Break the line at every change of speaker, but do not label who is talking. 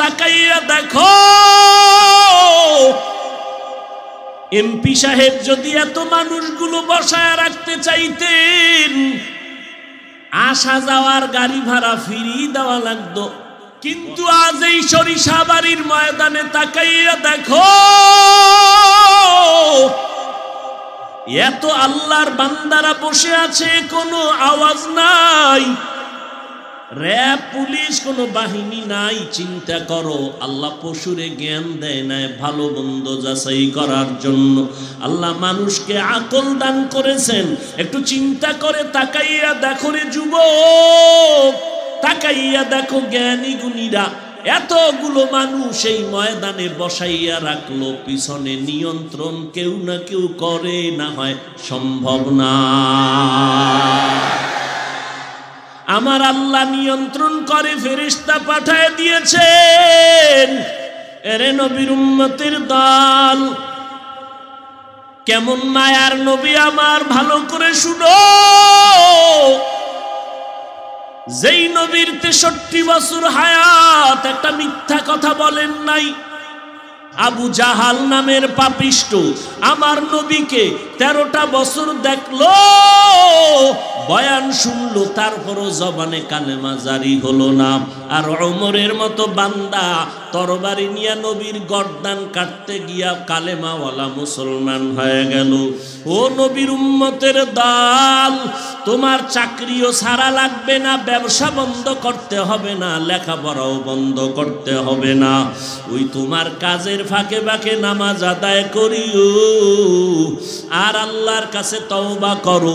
তাকাইয়া দেখো এমপি সাহেব যদি এত মানুষগুলো বসায় রাখতে চাইতেন আসা যাওয়ার গাড়ি ভাড়া ফ্রি দেওয়া লাগতো, কিন্তু আজ এই সরিষাবাড়ির ময়দানে তাকাইয়া দেখো এত আল্লাহর বান্দারা বসে আছে, কোনো আওয়াজ নাই, র‍্যাব পুলিশ কোনো বাহিনী নাই। চিন্তা করো, আল্লাহ পশুরে জ্ঞান দেয় নাই ভালো মন্দ যাচাই করার জন্য, আল্লাহ মানুষকে আকল দান করেছেন। একটু চিন্তা করে তাকাইয়া দেখো রে যুবক, তাকাইয়া দেখো জ্ঞানী গুণীরা এতগুলো মানুষ এই ময়দানে বসাইয়া রাখলো, পিছনে নিয়ন্ত্রণ কেউ না কেউ করে, না হয় সম্ভব না। আমার আল্লাহ নিয়ন্ত্রণ করে, ফেরেশতা পাঠায় দিয়েছেন। এরে নবীর উম্মতের দল, কেমন মায়ার নবী আমার, ভালো করে শুনো। যেই নবীর 63 বছর হায়াত, একটা মিথ্যা কথা বলেন নাই। আবু জাহাল নামের পাপিষ্ট আমার নবীকে 13টা বছর দেখলো, বয়ান শুনলো, তারপরও জবানে কালেমা জারি হলো না। আর ওমরের মতো বান্দা তরবারি নিয়ে নবীর গর্দান কাটতে গিয়া কালেমাওয়ালা মুসলমান হয়ে গেল। ও নবীর উম্মতের দল, তোমার চাকরিও ছাড়া লাগবে না, ব্যবসা বন্ধ করতে হবে না, লেখাপড়াও বন্ধ করতে হবে না, ওই তোমার কাজের ফাঁকে ফাঁকে নামাজ আদায় করিও আর আল্লাহর কাছে তওবা করো।